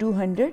200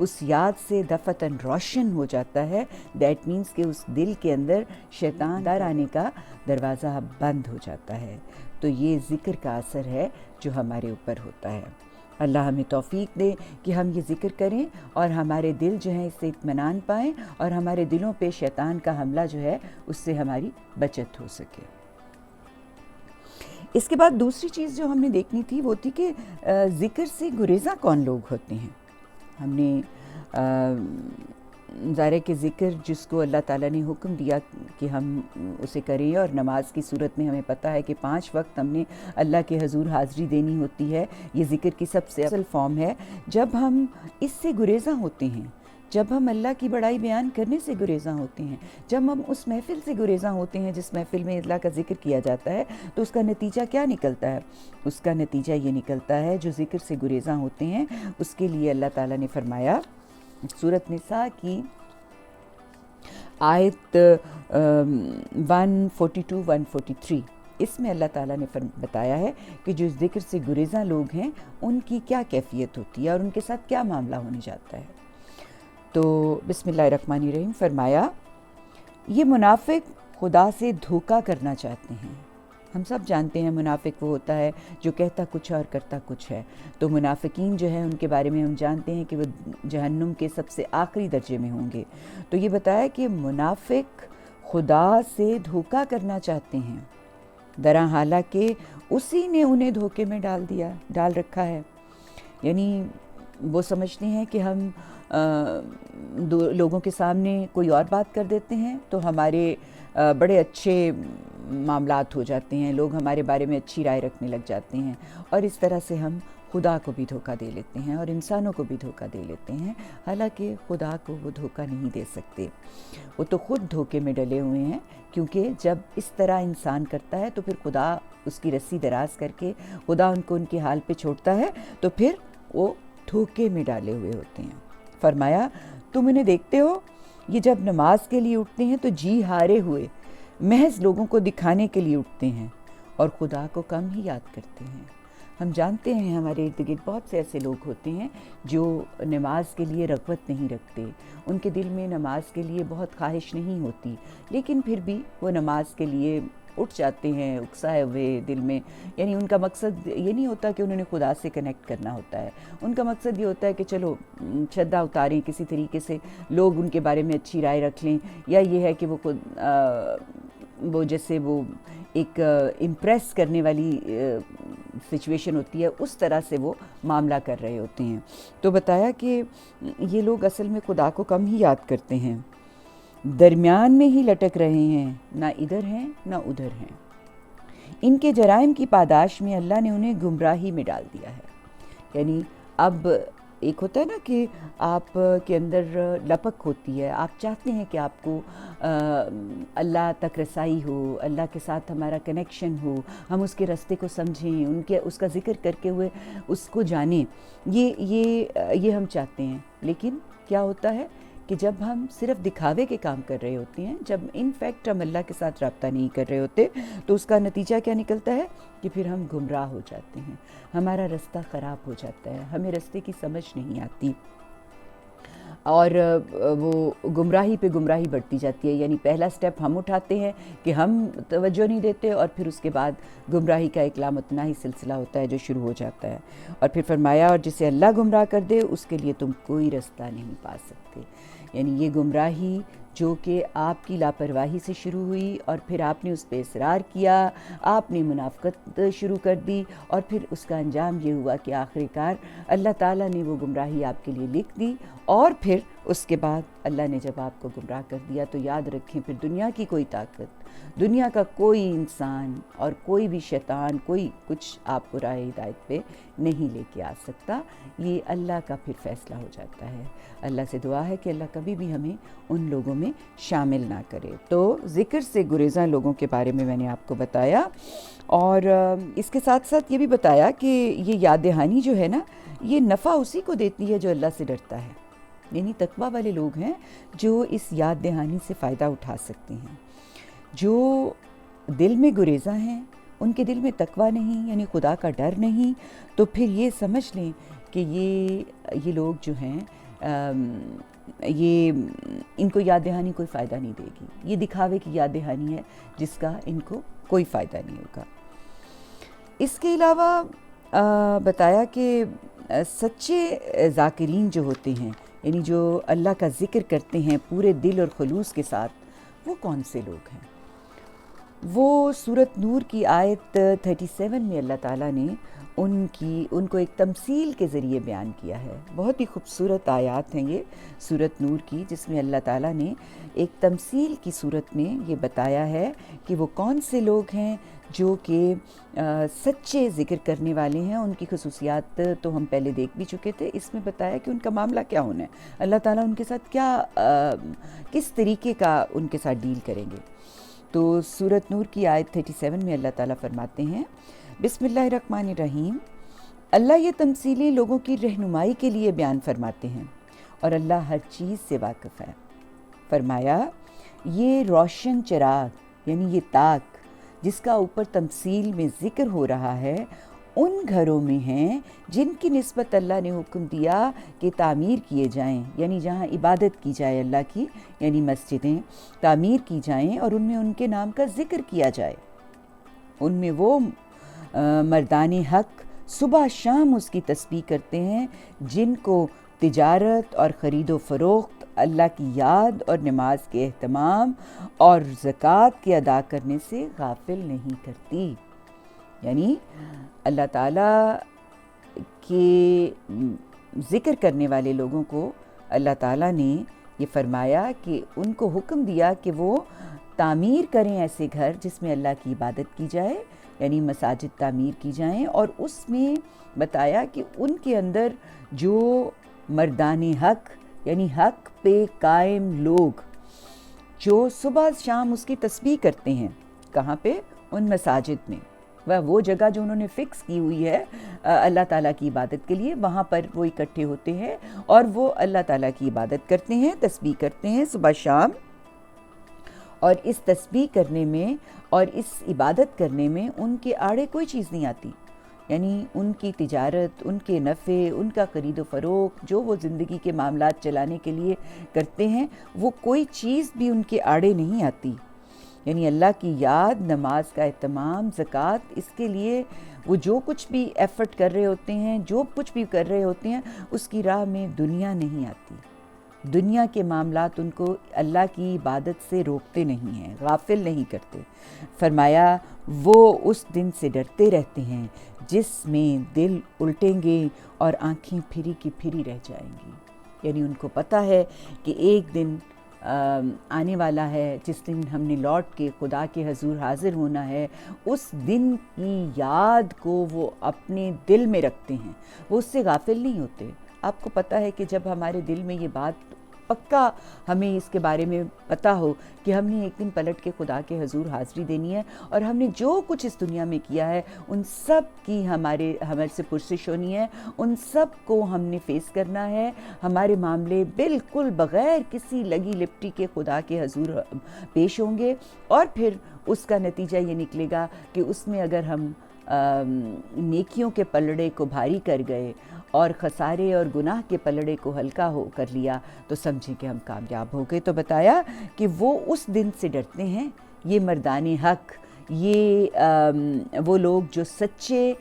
اس یاد سے دفتن روشن ہو جاتا ہے، دیٹ مینس کہ اس دل کے اندر شیطان در آنے کا دروازہ بند ہو جاتا ہے۔ تو یہ ذکر کا اثر ہے جو ہمارے اوپر ہوتا ہے۔ اللہ ہمیں توفیق دے کہ ہم یہ ذکر کریں اور ہمارے دل جو ہیں اس سے اطمینان پائیں، اور ہمارے دلوں پہ شیطان کا حملہ جو ہے اس سے ہماری بچت ہو سکے۔ اس کے بعد دوسری چیز جو ہم نے دیکھنی تھی وہ تھی کہ ذکر سے گریزاں کون لوگ ہوتے ہیں۔ ہم نے ظاہر کہ ذکر جس کو اللہ تعالیٰ نے حکم دیا کہ ہم اسے کریں، اور نماز کی صورت میں ہمیں پتہ ہے کہ 5 وقت ہم نے اللہ کے حضور حاضری دینی ہوتی ہے، یہ ذکر کی سب سے اصل فارم ہے۔ جب ہم اس سے گریزاں ہوتے ہیں، جب ہم اللہ کی بڑائی بیان کرنے سے گریزاں ہوتے ہیں، جب ہم اس محفل سے گریزاں ہوتے ہیں جس محفل میں اللہ کا ذکر کیا جاتا ہے، تو اس کا نتیجہ کیا نکلتا ہے؟ اس کا نتیجہ یہ نکلتا ہے جو ذکر سے گریزاں ہوتے ہیں اس کے لیے اللہ تعالیٰ نے فرمایا سورۃ نساء کی آیت 142-143، اس میں اللہ تعالیٰ نے بتایا ہے کہ جو ذکر سے گریزاں لوگ ہیں ان کی کیا کیفیت ہوتی ہے اور ان کے ساتھ کیا معاملہ ہونے جاتا ہے۔ تو بسم اللہ الرحمن الرحیم فرمایا، یہ منافق خدا سے دھوکہ کرنا چاہتے ہیں۔ ہم سب جانتے ہیں منافق وہ ہوتا ہے جو کہتا کچھ ہے اور کرتا کچھ ہے۔ تو منافقین جو ہیں ان کے بارے میں ہم جانتے ہیں کہ وہ جہنم کے سب سے آخری درجے میں ہوں گے۔ تو یہ بتایا کہ منافق خدا سے دھوکہ کرنا چاہتے ہیں، درا حالانکہ اسی نے انہیں دھوکے میں ڈال رکھا ہے۔ یعنی وہ سمجھتے ہیں کہ ہم لوگوں کے سامنے کوئی اور بات کر دیتے ہیں تو ہمارے بڑے اچھے معاملات ہو جاتے ہیں، لوگ ہمارے بارے میں اچھی رائے رکھنے لگ جاتے ہیں، اور اس طرح سے ہم خدا کو بھی دھوکہ دے لیتے ہیں اور انسانوں کو بھی دھوکہ دے لیتے ہیں، حالانکہ خدا کو وہ دھوکہ نہیں دے سکتے۔ وہ تو خود دھوکے میں ڈلے ہوئے ہیں، کیونکہ جب اس طرح انسان کرتا ہے تو پھر خدا اس کی رسی دراز کر کے خدا ان کو ان کے حال پہ چھوڑتا ہے، تو پھر وہ دھوکے میں ڈالے ہوئے ہوتے ہیں۔ فرمایا تم انہیں دیکھتے ہو، یہ جب نماز کے لیے اٹھتے ہیں تو جی ہارے ہوئے محض لوگوں کو دکھانے کے لیے اٹھتے ہیں اور خدا کو کم ہی یاد کرتے ہیں۔ ہم جانتے ہیں ہمارے ارد گرد بہت سے ایسے لوگ ہوتے ہیں جو نماز کے لیے رغبت نہیں رکھتے، ان کے دل میں نماز کے لیے بہت خواہش نہیں ہوتی، لیکن پھر بھی وہ نماز کے لیے اٹھ جاتے ہیں اکسائے ہوئے دل میں۔ یعنی ان کا مقصد یہ نہیں ہوتا کہ انہوں نے خدا سے کنیکٹ کرنا ہوتا ہے، ان کا مقصد یہ ہوتا ہے کہ چلو چھدا اتاریں، کسی طریقے سے لوگ ان کے بارے میں اچھی رائے رکھ لیں، یا یہ ہے کہ وہ جیسے وہ ایک امپریس کرنے والی سچویشن ہوتی ہے، اس طرح سے وہ معاملہ کر رہے ہوتے ہیں۔ تو بتایا کہ یہ لوگ اصل میں خدا کو کم ہی یاد کرتے ہیں، درمیان میں ہی لٹک رہے ہیں، نہ ادھر ہیں نہ ادھر ہیں۔ ان کے جرائم کی پاداش میں اللہ نے انہیں گمراہی میں ڈال دیا ہے۔ یعنی اب ایک ہوتا ہے نا کہ آپ کے اندر لپک ہوتی ہے، آپ چاہتے ہیں کہ آپ کو اللہ تک رسائی ہو، اللہ کے ساتھ ہمارا کنیکشن ہو، ہم اس کے راستے کو سمجھیں، اس کا ذکر کر کے ہوئے اس کو جانیں، یہ ہم چاہتے ہیں۔ لیکن کیا ہوتا ہے کہ جب ہم صرف دکھاوے کے کام کر رہے ہوتے ہیں، جب ان فیکٹ ہم اللہ کے ساتھ رابطہ نہیں کر رہے ہوتے، تو اس کا نتیجہ کیا نکلتا ہے کہ پھر ہم گمراہ ہو جاتے ہیں، ہمارا رستہ خراب ہو جاتا ہے، ہمیں رستے کی سمجھ نہیں آتی، اور وہ گمراہی پہ گمراہی بڑھتی جاتی ہے۔ یعنی پہلا سٹیپ ہم اٹھاتے ہیں کہ ہم توجہ نہیں دیتے، اور پھر اس کے بعد گمراہی کا ایک لامتناہی سلسلہ ہوتا ہے جو شروع ہو جاتا ہے۔ اور پھر فرمایا اور جسے اللہ گمراہ کر دے اس کے لیے تم کوئی رستہ نہیں پا سکتے۔ یعنی یہ گمراہی جو کہ آپ کی لاپرواہی سے شروع ہوئی اور پھر آپ نے اس پہ اصرار کیا، آپ نے منافقت شروع کر دی، اور پھر اس کا انجام یہ ہوا کہ آخر کار اللہ تعالیٰ نے وہ گمراہی آپ کے لیے لکھ دی، اور پھر اس کے بعد اللہ نے جب آپ کو گمراہ کر دیا تو یاد رکھیں پھر دنیا کی کوئی طاقت، دنیا کا کوئی انسان اور کوئی بھی شیطان کوئی کچھ آپ کو راہ ہدایت پہ نہیں لے کے آ سکتا، یہ اللہ کا پھر فیصلہ ہو جاتا ہے۔ اللہ سے دعا ہے کہ اللہ کبھی بھی ہمیں ان لوگوں میں شامل نہ کرے۔ تو ذکر سے گریزاں لوگوں کے بارے میں نے آپ کو بتایا، اور اس کے ساتھ ساتھ یہ بھی بتایا کہ یہ یاد دہانی جو ہے نا، یہ نفع اسی کو دیتی ہے جو اللہ سے ڈرتا ہے۔ یعنی تقویٰ والے لوگ ہیں جو اس یاد دہانی سے فائدہ اٹھا سکتے ہیں۔ جو دل میں گریزاں ہیں، ان کے دل میں تقویٰ نہیں، یعنی خدا کا ڈر نہیں، تو پھر یہ سمجھ لیں کہ یہ لوگ جو ہیں یہ ان کو یاد دہانی کوئی فائدہ نہیں دے گی، یہ دکھاوے کی یاد دہانی ہے جس کا ان کو کوئی فائدہ نہیں ہوگا۔ اس کے علاوہ بتایا کہ سچے ذاکرین جو ہوتے ہیں، یعنی جو اللہ کا ذکر کرتے ہیں پورے دل اور خلوص کے ساتھ، وہ کون سے لوگ ہیں؟ وہ سورۃ نور کی آیت 37 میں اللہ تعالیٰ نے ان کو ایک تمثیل کے ذریعے بیان کیا ہے۔ بہت ہی خوبصورت آیات ہیں یہ سورۃ نور کی، جس میں اللہ تعالیٰ نے ایک تمثیل کی صورت میں یہ بتایا ہے کہ وہ کون سے لوگ ہیں جو کہ سچے ذکر کرنے والے ہیں۔ ان کی خصوصیات تو ہم پہلے دیکھ بھی چکے تھے، اس میں بتایا کہ ان کا معاملہ کیا ہونا ہے، اللہ تعالیٰ ان کے ساتھ کس طریقے کا ان کے ساتھ ڈیل کریں گے۔ تو سورۃ نور کی آیت 37 میں اللہ تعالیٰ فرماتے ہیں، بسم اللہ الرحمن الرحیم، اللہ یہ تمثیلیں لوگوں کی رہنمائی کے لیے بیان فرماتے ہیں اور اللہ ہر چیز سے واقف ہے۔ فرمایا یہ روشن چراغ یعنی یہ تاک جس کا اوپر تمثیل میں ذکر ہو رہا ہے، ان گھروں میں ہیں جن کی نسبت اللہ نے حکم دیا کہ تعمیر کیے جائیں، یعنی جہاں عبادت کی جائے اللہ کی، یعنی مسجدیں تعمیر کی جائیں اور ان میں ان کے نام کا ذکر کیا جائے۔ ان میں وہ مردان حق صبح شام اس کی تسبیح کرتے ہیں جن کو تجارت اور خرید و فروخت اللہ کی یاد اور نماز کے اہتمام اور زکوٰۃ کے ادا کرنے سے غافل نہیں کرتی۔ یعنی اللہ تعالیٰ کے ذکر کرنے والے لوگوں کو اللہ تعالیٰ نے یہ فرمایا کہ ان کو حکم دیا کہ وہ تعمیر کریں ایسے گھر جس میں اللہ کی عبادت کی جائے، یعنی مساجد تعمیر کی جائیں، اور اس میں بتایا کہ ان کے اندر جو مردان حق یعنی حق پہ قائم لوگ جو صبح شام اس کی تسبیح کرتے ہیں، کہاں پہ؟ ان مساجد میں، وہ جگہ جو انہوں نے فکس کی ہوئی ہے اللہ تعالیٰ کی عبادت کے لیے، وہاں پر وہ اکٹھے ہوتے ہیں اور وہ اللہ تعالیٰ کی عبادت کرتے ہیں، تسبیح کرتے ہیں صبح شام۔ اور اس تسبیح کرنے میں اور اس عبادت کرنے میں ان کے آڑے کوئی چیز نہیں آتی، یعنی ان کی تجارت، ان کے نفع، ان کا خرید و فروخت جو وہ زندگی کے معاملات چلانے کے لیے کرتے ہیں، وہ کوئی چیز بھی ان کے آڑے نہیں آتی۔ یعنی اللہ کی یاد، نماز کا اہتمام، زکوٰۃ، اس کے لیے وہ جو کچھ بھی ایفرٹ کر رہے ہوتے ہیں، جو کچھ بھی کر رہے ہوتے ہیں، اس کی راہ میں دنیا نہیں آتی۔ دنیا کے معاملات ان کو اللہ کی عبادت سے روکتے نہیں ہیں، غافل نہیں کرتے۔ فرمایا وہ اس دن سے ڈرتے رہتے ہیں جس میں دل الٹیں گے اور آنکھیں پھری کی پھری رہ جائیں گی۔ یعنی ان کو پتہ ہے کہ ایک دن آنے والا ہے جس دن ہم نے لوٹ کے خدا کے حضور حاضر ہونا ہے۔ اس دن کی یاد کو وہ اپنے دل میں رکھتے ہیں، وہ اس سے غافل نہیں ہوتے۔ آپ کو پتہ ہے کہ جب ہمارے دل میں یہ بات پکا ہمیں اس کے بارے میں پتہ ہو کہ ہم نے ایک دن پلٹ کے خدا کے حضور حاضری دینی ہے اور ہم نے جو کچھ اس دنیا میں کیا ہے ان سب کی ہمارے سے پرسش ہونی ہے، ان سب کو ہم نے فیس کرنا ہے۔ ہمارے معاملے بالکل بغیر کسی لگی لپٹی کے خدا کے حضور پیش ہوں گے، اور پھر اس کا نتیجہ یہ نکلے گا کہ اس میں اگر ہم نیکیوں کے پلڑے کو بھاری کر گئے اور خسارے اور گناہ کے پلڑے کو ہلکا ہو کر لیا تو سمجھیں کہ ہم کامیاب ہو گئے۔ تو بتایا کہ وہ اس دن سے ڈرتے ہیں، یہ مردان حق، یہ وہ لوگ جو سچے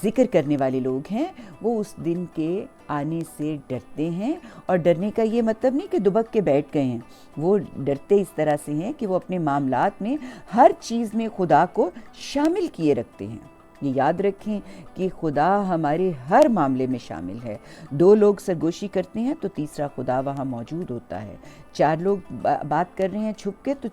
ذکر کرنے والے لوگ ہیں، وہ اس دن کے آنے سے ڈرتے ہیں۔ اور ڈرنے کا یہ مطلب نہیں کہ دبک کے بیٹھ گئے ہیں، وہ ڈرتے اس طرح سے ہیں کہ وہ اپنے معاملات میں ہر چیز میں خدا کو شامل کیے رکھتے ہیں۔ یہ یاد رکھیں کہ خدا ہمارے ہر معاملے میں شامل ہے۔ دو لوگ سرگوشی کرتے ہیں تو تیسرا خدا وہاں موجود ہوتا ہے، چار لوگ بات کر رہے ہیں چھپ کے تو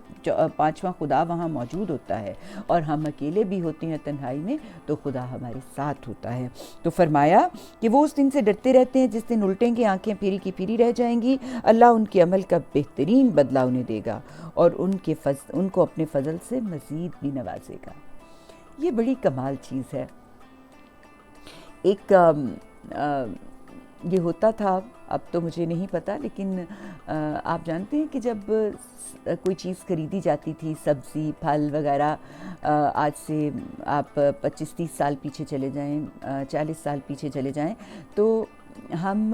پانچواں خدا وہاں موجود ہوتا ہے، اور ہم اکیلے بھی ہوتے ہیں تنہائی میں تو خدا ہمارے ساتھ ہوتا ہے۔ تو فرمایا کہ وہ اس دن سے ڈرتے رہتے ہیں جس دن الٹیں گے، آنکھیں پھیری کی پھیری رہ جائیں گی، اللہ ان کے عمل کا بہترین بدلہ انہیں دے گا اور ان کو اپنے فضل سے مزید بھی نوازے گا۔ یہ بڑی کمال چیز ہے۔ ایک یہ ہوتا تھا، اب تو مجھے نہیں پتا، لیکن آپ جانتے ہیں کہ جب کوئی چیز خریدی جاتی تھی، سبزی پھل وغیرہ، آج سے آپ 25-30 سال پیچھے چلے جائیں، 40 سال پیچھے چلے جائیں، تو ہم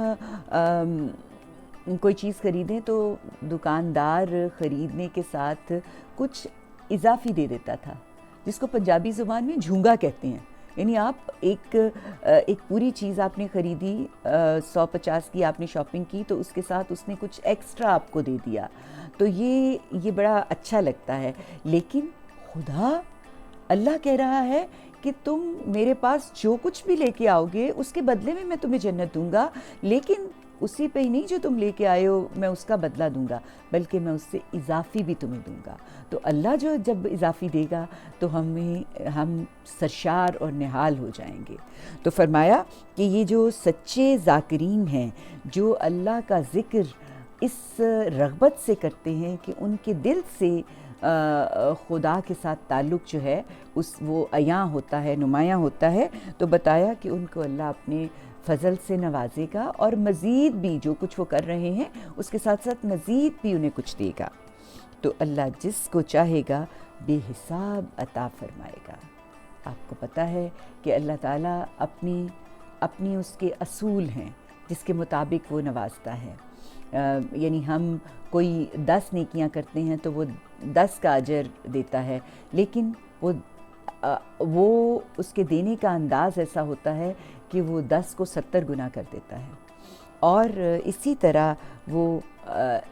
کوئی چیز خریدیں تو دکاندار خریدنے کے ساتھ کچھ اضافی دے دیتا تھا، جس کو پنجابی زبان میں جھونگا کہتے ہیں. یعنی آپ ایک پوری چیز آپ نے خریدی، 150 کی آپ نے شاپنگ کی، تو اس کے ساتھ اس نے کچھ ایکسٹرا آپ کو دے دیا. تو یہ بڑا اچھا لگتا ہے. لیکن خدا اللہ کہہ رہا ہے کہ تم میرے پاس جو کچھ بھی لے کے آؤ گے اس کے بدلے میں تمہیں جنت دوں گا، لیکن اسی پہ ہی نہیں جو تم لے کے آئے ہو میں اس کا بدلہ دوں گا، بلکہ میں اس سے اضافی بھی تمہیں دوں گا. تو اللہ جو جب اضافی دے گا تو ہم سرشار اور نہال ہو جائیں گے. تو فرمایا کہ یہ جو سچے ذاکرین ہیں، جو اللہ کا ذکر اس رغبت سے کرتے ہیں کہ ان کے دل سے خدا کے ساتھ تعلق جو ہے وہ عیاں ہوتا ہے، نمایاں ہوتا ہے، تو بتایا کہ ان کو اللہ اپنے فضل سے نوازے گا، اور مزید بھی جو کچھ وہ کر رہے ہیں اس کے ساتھ ساتھ مزید بھی انہیں کچھ دے گا. تو اللہ جس کو چاہے گا بے حساب عطا فرمائے گا. آپ کو پتہ ہے کہ اللہ تعالیٰ اپنی اس کے اصول ہیں جس کے مطابق وہ نوازتا ہے. یعنی ہم کوئی 10 نیکیاں کرتے ہیں تو وہ 10 کا اجر دیتا ہے، لیکن وہ اس کے دینے کا انداز ایسا ہوتا ہے کہ وہ 10 کو 70 گنا کر دیتا ہے. اور اسی طرح وہ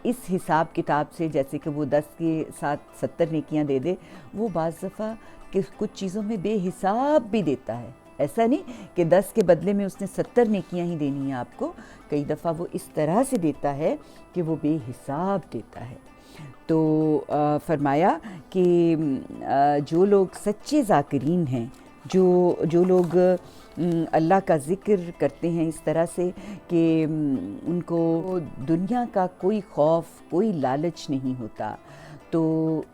اس حساب کتاب سے، جیسے کہ وہ 10 کے ساتھ 70 نیکیاں دے دے، وہ بعض دفعہ کہ کچھ چیزوں میں بے حساب بھی دیتا ہے. ایسا نہیں کہ 10 کے بدلے میں اس نے 70 نیکیاں ہی دینی ہیں آپ کو، کئی دفعہ وہ اس طرح سے دیتا ہے کہ وہ بے حساب دیتا ہے. تو فرمایا کہ جو لوگ سچے ذاکرین ہیں، جو لوگ اللہ کا ذکر کرتے ہیں اس طرح سے کہ ان کو دنیا کا کوئی خوف، کوئی لالچ نہیں ہوتا، تو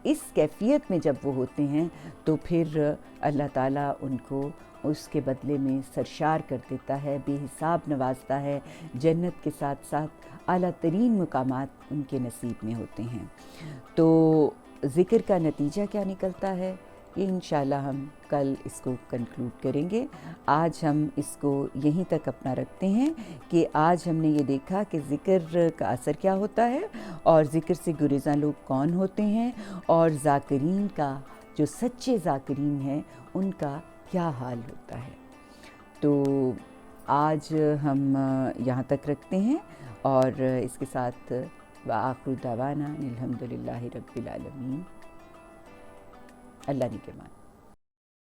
اس کیفیت میں جب وہ ہوتے ہیں تو پھر اللہ تعالیٰ ان کو اس کے بدلے میں سرشار کر دیتا ہے، بے حساب نوازتا ہے. جنت کے ساتھ ساتھ اعلیٰ ترین مقامات ان کے نصیب میں ہوتے ہیں. تو ذکر کا نتیجہ کیا نکلتا ہے یہ انشاءاللہ ہم کل اس کو کنکلوڈ کریں گے. آج ہم اس کو یہیں تک اپنا رکھتے ہیں کہ آج ہم نے یہ دیکھا کہ ذکر کا اثر کیا ہوتا ہے، اور ذکر سے گریزاں لوگ کون ہوتے ہیں، اور ذاکرین کا، جو سچے ذاکرین ہیں، ان کا کیا حال ہوتا ہے. تو آج ہم یہاں تک رکھتے ہیں، اور اس کے ساتھ وآخر دعوانا الحمدللہ رب العالمین. اللہ نے کے مان.